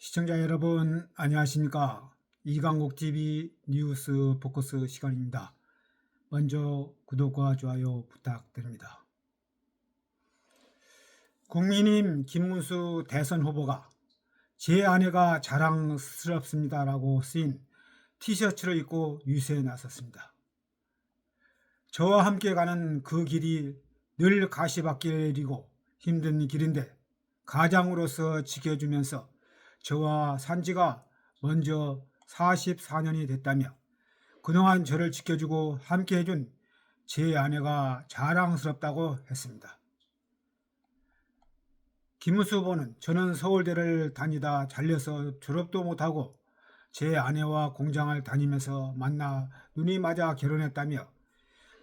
시청자 여러분 안녕하십니까? 이강국TV 뉴스 포커스 시간입니다. 먼저 구독과 좋아요 부탁드립니다. 국민의힘 김문수 대선 후보가 제 아내가 자랑스럽습니다 라고 쓰인 티셔츠를 입고 유세에 나섰습니다. 저와 함께 가는 그 길이 늘 가시밭길이고 힘든 길인데 가장으로서 지켜주면서 저와 산지가 먼저 44년이 됐다며 그동안 저를 지켜주고 함께 해준 제 아내가 자랑스럽다고 했습니다. 김문수 후보는 저는 서울대를 다니다 잘려서 졸업도 못하고 제 아내와 공장을 다니면서 만나 눈이 맞아 결혼했다며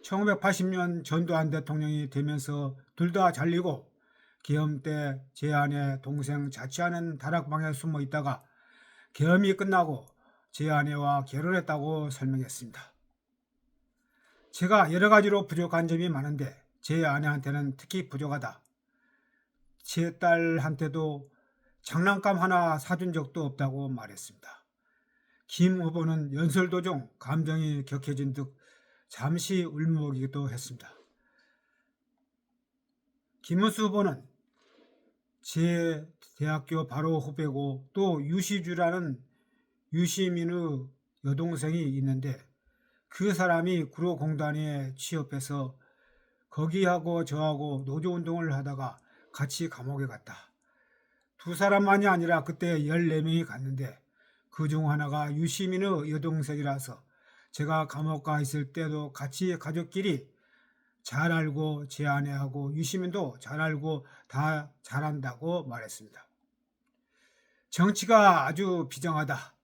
1980년 전두환 대통령이 되면서 둘 다 잘리고 계엄 때 제 아내 동생 자취하는 다락방에 숨어 있다가 계엄이 끝나고 제 아내와 결혼했다고 설명했습니다. 제가 여러 가지로 부족한 점이 많은데 제 아내한테는 특히 부족하다. 제 딸한테도 장난감 하나 사준 적도 없다고 말했습니다. 김 후보는 연설 도중 감정이 격해진 듯 잠시 울먹이기도 했습니다. 김문수 후보는 제 대학교 바로 후배고 또 유시주라는 유시민의 여동생이 있는데 그 사람이 구로공단에 취업해서 거기하고 저하고 노조운동을 하다가 같이 감옥에 갔다. 두 사람만이 아니라 그때 14명이 갔는데 그중 하나가 유시민의 여동생이라서 제가 감옥 가 있을 때도 같이 가족끼리 잘 알고 제 아내하고 유시민도 잘 알고 다 잘한다고 말했습니다. 정치가 아주 비정하다.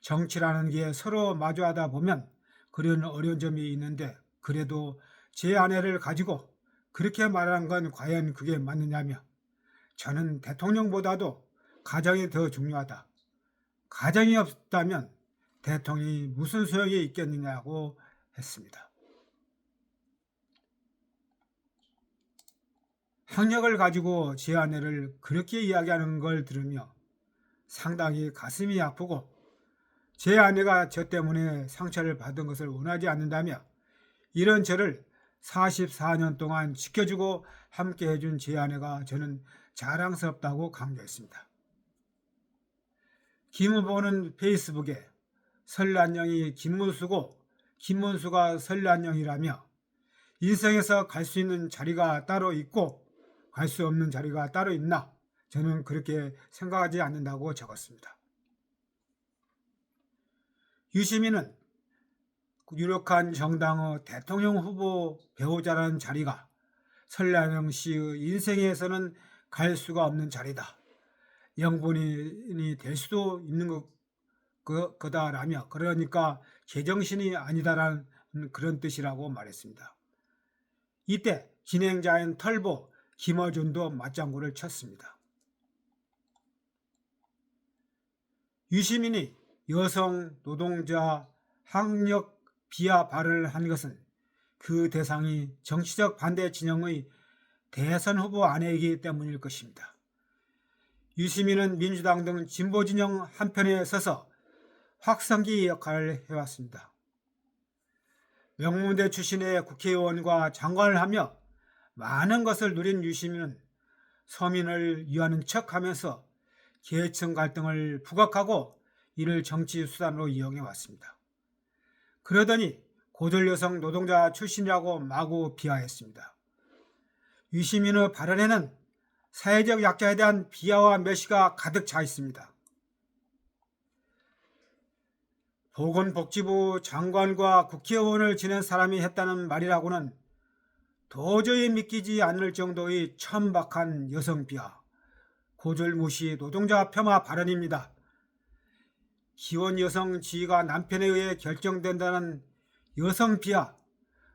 정치라는 게 서로 마주하다 보면 그런 어려운 점이 있는데 그래도 제 아내를 가지고 그렇게 말하는 건 과연 그게 맞느냐며 저는 대통령보다도 가정이 더 중요하다. 가정이 없다면 대통령이 무슨 소용이 있겠느냐고 했습니다. 학력을 가지고 제 아내를 그렇게 이야기하는 걸 들으며 상당히 가슴이 아프고 제 아내가 저 때문에 상처를 받은 것을 원하지 않는다며 이런 저를 44년 동안 지켜주고 함께 해준 제 아내가 저는 자랑스럽다고 강조했습니다. 김 후보는 페이스북에 설란영이 김문수고 김문수가 설란영이라며 인생에서 갈 수 있는 자리가 따로 있고 갈 수 없는 자리가 따로 있나? 저는 그렇게 생각하지 않는다고 적었습니다. 유시민은 유력한 정당의 대통령 후보 배우자라는 자리가 설란영 씨의 인생에서는 갈 수가 없는 자리다. 영분이 될 수도 있는 거다라며 그러니까 제정신이 아니다라는 그런 뜻이라고 말했습니다. 이때 진행자인 털보 김어준도 맞장구를 쳤습니다. 유시민이 여성 노동자 학력 비하 발언을 한 것은 그 대상이 정치적 반대 진영의 대선 후보 아내이기 때문일 것입니다. 유시민은 민주당 등 진보 진영 한편에 서서 확성기 역할을 해왔습니다. 명문대 출신의 국회의원과 장관을 하며 많은 것을 누린 유시민은 서민을 위하는 척하면서 계층 갈등을 부각하고 이를 정치 수단으로 이용해 왔습니다. 그러더니 고졸 여성 노동자 출신이라고 마구 비하했습니다. 유시민의 발언에는 사회적 약자에 대한 비하와 멸시가 가득 차 있습니다. 보건복지부 장관과 국회의원을 지낸 사람이 했다는 말이라고는 도저히 믿기지 않을 정도의 천박한 여성 비하, 고졸무시 노동자 폄하 발언입니다. 기혼 여성 지위가 남편에 의해 결정된다는 여성 비하,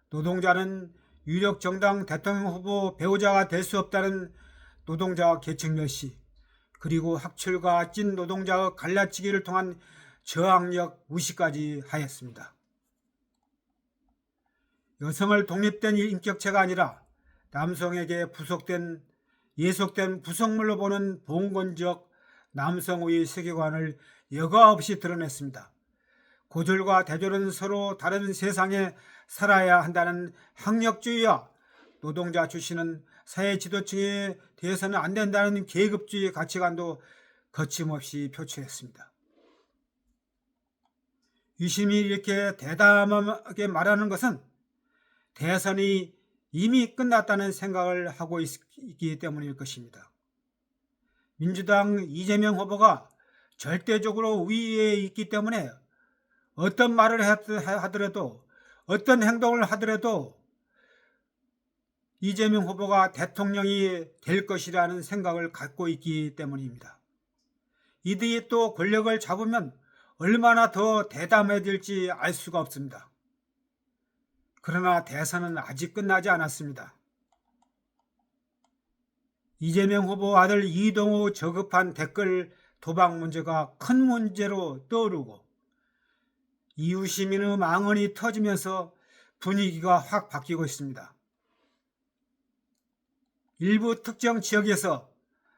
노동자는 유력 정당 대통령 후보 배우자가 될 수 없다는 노동자 계층 멸시, 그리고 학출과 찐 노동자의 갈라치기를 통한 저항력 무시까지 하였습니다. 여성을 독립된 인격체가 아니라 남성에게 예속된 부속물로 보는 봉건적 남성의 세계관을 여과 없이 드러냈습니다. 고졸과 대졸은 서로 다른 세상에 살아야 한다는 학력주의와 노동자 출신은 사회 지도층에 대해서는 안 된다는 계급주의 가치관도 거침없이 표출했습니다. 유심히 이렇게 대담하게 말하는 것은 대선이 이미 끝났다는 생각을 하고 있기 때문일 것입니다. 민주당 이재명 후보가 절대적으로 위에 있기 때문에 어떤 말을 하더라도 어떤 행동을 하더라도 이재명 후보가 대통령이 될 것이라는 생각을 갖고 있기 때문입니다. 이들이 또 권력을 잡으면 얼마나 더 대담해질지 알 수가 없습니다. 그러나 대선은 아직 끝나지 않았습니다. 이재명 후보 아들 이동우 저급한 댓글 도박 문제가 큰 문제로 떠오르고 이웃시민의 망언이 터지면서 분위기가 확 바뀌고 있습니다. 일부 특정 지역에서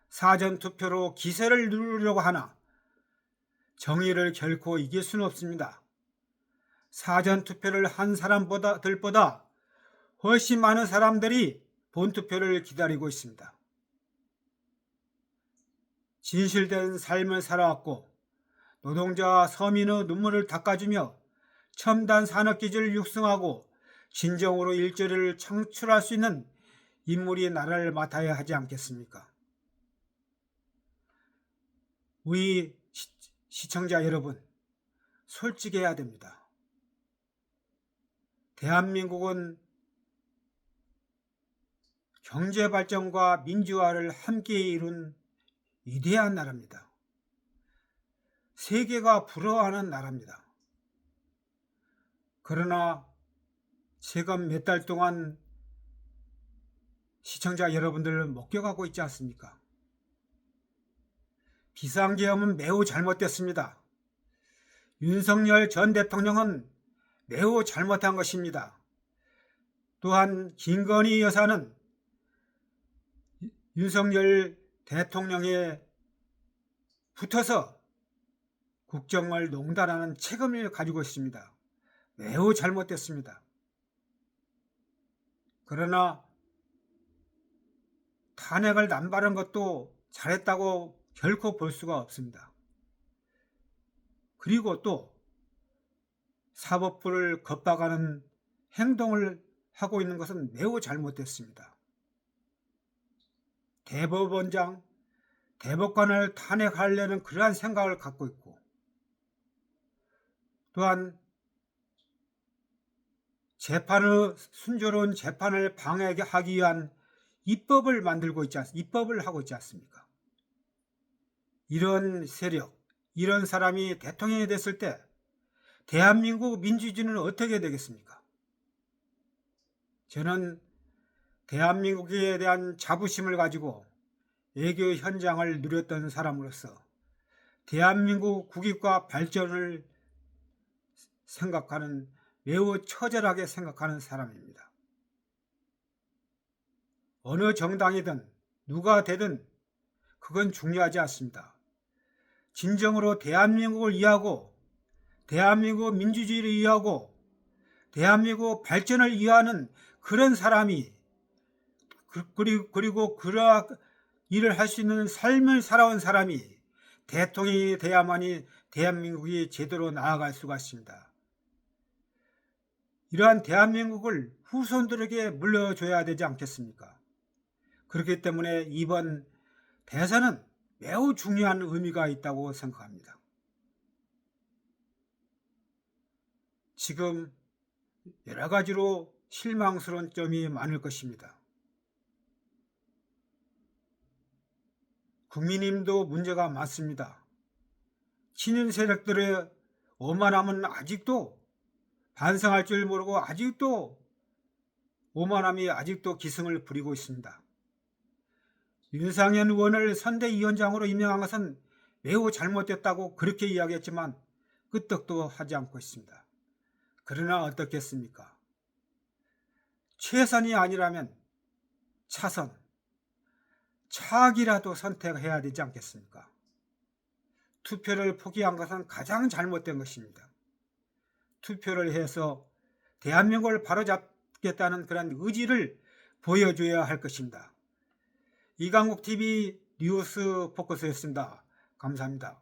사전투표로 기세를 누르려고 하나 정의를 결코 이길 수는 없습니다. 사전투표를 한 사람들보다 훨씬 많은 사람들이 본투표를 기다리고 있습니다. 진실된 삶을 살아왔고 노동자와 서민의 눈물을 닦아주며 첨단 산업기술을 육성하고 진정으로 일자리를 창출할 수 있는 인물이 나라를 맡아야 하지 않겠습니까? 우리 시청자 여러분, 솔직해야 됩니다. 대한민국은 경제발전과 민주화를 함께 이룬 위대한 나라입니다. 세계가 부러워하는 나라입니다. 그러나 최근 몇 달 동안 시청자 여러분들을 목격하고 있지 않습니까? 비상계엄은 매우 잘못됐습니다. 윤석열 전 대통령은 매우 잘못한 것입니다. 또한 김건희 여사는 윤석열 대통령에 붙어서 국정을 농단하는 책임을 가지고 있습니다. 매우 잘못됐습니다. 그러나 탄핵을 남발한 것도 잘했다고 결코 볼 수가 없습니다. 그리고 또 사법부를 겁박하는 행동을 하고 있는 것은 매우 잘못됐습니다. 대법원장, 대법관을 탄핵하려는 그러한 생각을 갖고 있고 또한 재판의 순조로운 재판을 방해하기 위한 입법을 하고 있지 않습니까? 이런 세력, 이런 사람이 대통령이 됐을 때 대한민국 민주주의는 어떻게 되겠습니까? 저는 대한민국에 대한 자부심을 가지고 외교 현장을 누렸던 사람으로서 대한민국 국익과 발전을 생각하는, 매우 처절하게 생각하는 사람입니다. 어느 정당이든 누가 되든 그건 중요하지 않습니다. 진정으로 대한민국을 이해하고 대한민국 민주주의를 이해하고 대한민국 발전을 이해하는 그런 사람이 그리고 그러한 일을 할 수 있는 삶을 살아온 사람이 대통령이 돼야만이 대한민국이 제대로 나아갈 수가 있습니다. 이러한 대한민국을 후손들에게 물려줘야 되지 않겠습니까? 그렇기 때문에 이번 대선은 매우 중요한 의미가 있다고 생각합니다. 지금 여러 가지로 실망스러운 점이 많을 것입니다. 국민님도 문제가 많습니다. 친윤 세력들의 오만함은 아직도 반성할 줄 모르고 아직도 오만함이 아직도 기승을 부리고 있습니다. 윤상현 의원을 선대위원장으로 임명한 것은 매우 잘못됐다고 그렇게 이야기했지만 끄떡도 하지 않고 있습니다. 그러나 어떻겠습니까? 최선이 아니라면 차선, 차악이라도 선택해야 되지 않겠습니까? 투표를 포기한 것은 가장 잘못된 것입니다. 투표를 해서 대한민국을 바로잡겠다는 그런 의지를 보여줘야 할 것입니다. 이강국 TV 뉴스 포커스였습니다. 감사합니다.